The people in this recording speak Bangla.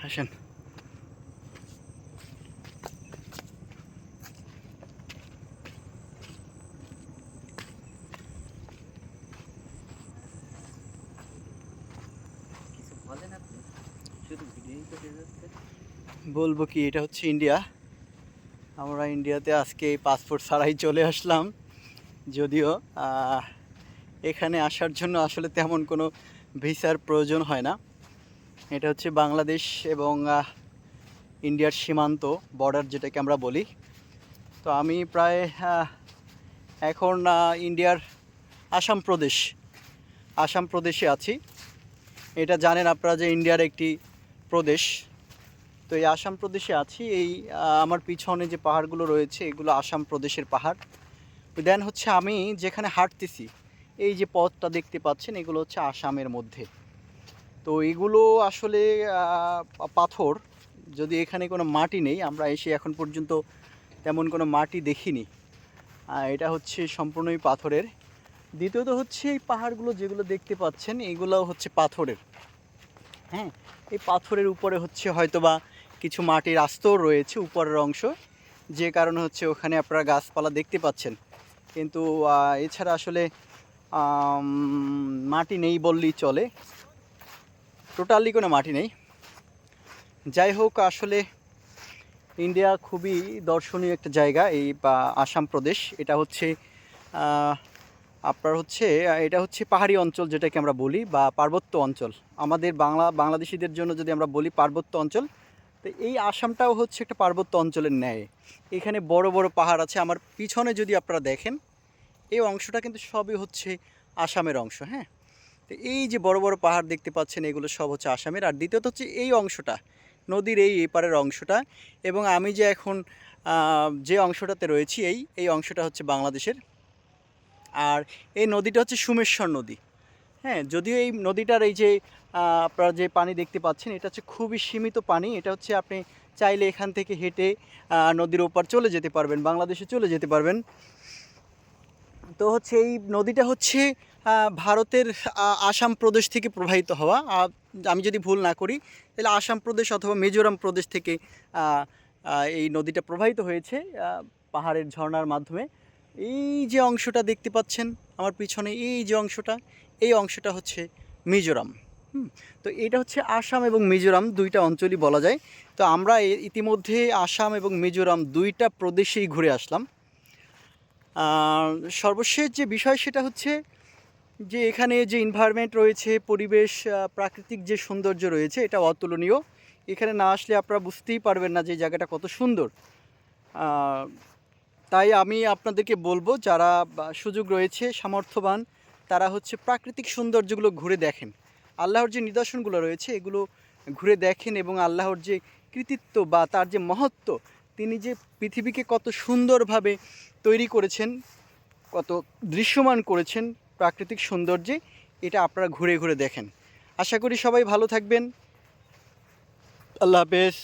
আসেন। বলবো কি, এটা হচ্ছে ইন্ডিয়া। আমরা ইন্ডিয়াতে আজকে পাসপোর্ট ছাড়াই চলে আসলাম। যদিও এখানে আসার জন্য আসলে তেমন কোনো ভিসার প্রয়োজন হয় না। এটা হচ্ছে বাংলাদেশ এবং ইন্ডিয়ার সীমান্ত, বর্ডার যেটাকে আমরা বলি। তো আমি প্রায় এখন ইন্ডিয়ার আসাম প্রদেশে আছি। এটা জানেন আপনারা যে ইন্ডিয়ার একটি প্রদেশ। তো এই আসাম প্রদেশে আছি। এই আমার পিছনে যে পাহাড়গুলো রয়েছে এগুলো আসাম প্রদেশের পাহাড়। দেন হচ্ছে আমি যেখানে হাঁটতেছি, এই যে পথটা দেখতে পাচ্ছেন, এগুলো হচ্ছে আসামের মধ্যে। তো এগুলো আসলে পাথর, যদি এখানে কোনো মাটি নেই, আমরা এসে এখন পর্যন্ত তেমন কোনো মাটি দেখিনি। এটা হচ্ছে সম্পূর্ণই পাথরের। দ্বিতীয়ত হচ্ছে এই পাহাড়গুলো যেগুলো দেখতে পাচ্ছেন এগুলো হচ্ছে পাথরের। হ্যাঁ, এই পাথরের উপরে হচ্ছে হয়তোবা কিছু মাটির আস্তর রয়েছে উপরের অংশ, যে কারণে হচ্ছে ওখানে আপনারা গাছপালা দেখতে পাচ্ছেন। কিন্তু এছাড়া আসলে মাটি নেই বললেই চলে, টোটালি কোনো মাটি নেই। যাই হোক, আসলে ইন্ডিয়া খুবই দর্শনীয় একটা জায়গা। এই আসাম প্রদেশ, এটা হচ্ছে এটা হচ্ছে পাহাড়ি অঞ্চল যেটাকে আমরা বলি, বা পার্বত্য অঞ্চল। আমাদের বাংলাদেশিদের জন্য যদি আমরা বলি পার্বত্য অঞ্চল, তো এই আসামটাও হচ্ছে একটা পার্বত্য অঞ্চলের ন্যায়। এখানে বড় বড় পাহাড় আছে। আমার পিছনে যদি আপনারা দেখেন, এই অংশটা কিন্তু সবই হচ্ছে আসামের অংশ। হ্যাঁ, তো এই যে বড় বড় পাহাড় দেখতে পাচ্ছেন এগুলো সব হচ্ছে আসামের। আর দ্বিতীয়ত হচ্ছে এই অংশটা, নদীর এই এপারের অংশটা, এবং আমি যে এখন যে অংশটাতে রয়েছি এই অংশটা হচ্ছে বাংলাদেশের। আর এই নদীটা হচ্ছে সোমেশ্বর নদী। হ্যাঁ, যদিও এই নদীটার এই যে আপনারা যে পানি দেখতে পাচ্ছেন, এটা হচ্ছে খুবই সীমিত পানি। এটা হচ্ছে আপনি চাইলে এখান থেকে হেঁটে নদীর ওপার চলে যেতে পারবেন, বাংলাদেশে চলে যেতে পারবেন। তো হচ্ছে এই নদীটা হচ্ছে ভারতের আসাম প্রদেশ থেকে প্রবাহিত হওয়া। আমি যদি ভুল না করি তাহলে আসাম প্রদেশ অথবা মিজোরাম প্রদেশ থেকে এই নদীটা প্রবাহিত হয়েছে পাহাড়ের ঝর্ণার মাধ্যমে। এই যে অংশটা দেখতে পাচ্ছেন আমার পিছনে, এই অংশটা হচ্ছে মিজোরাম। তো এটা হচ্ছে আসাম এবং মিজোরাম দুইটা অঞ্চলই বলা যায়। তো আমরা ইতিমধ্যে আসাম এবং মিজোরাম দুইটা প্রদেশেই ঘুরে আসলাম। সর্বশেষ যে বিষয় সেটা হচ্ছে যে এখানে যে এনভায়রনমেন্ট রয়েছে, পরিবেশ, প্রাকৃতিক যে সৌন্দর্য রয়েছে, এটা অতুলনীয়। এখানে না আসলে আপনারা বুঝতেই পারবেন না যে এই জায়গাটা কত সুন্দর। তাই আমি আপনাদেরকে বলবো, যারা সুযোগ রয়েছে, সামর্থ্যবান, তারা হচ্ছে প্রাকৃতিক সৌন্দর্যগুলো ঘুরে দেখেন। আল্লাহর যে নিদর্শনগুলো রয়েছে এগুলো ঘুরে দেখেন, এবং আল্লাহর যে কৃতিত্ব বা তার যে মহত্ব, তিনি যে পৃথিবীকে কত সুন্দরভাবে তৈরি করেছেন, কত দৃশ্যমান করেছেন প্রাকৃতিক সৌন্দর্যে, এটা আপনারা ঘুরে ঘুরে দেখেন। আশা করি সবাই ভালো থাকবেন। আল্লাহ হাফেজ।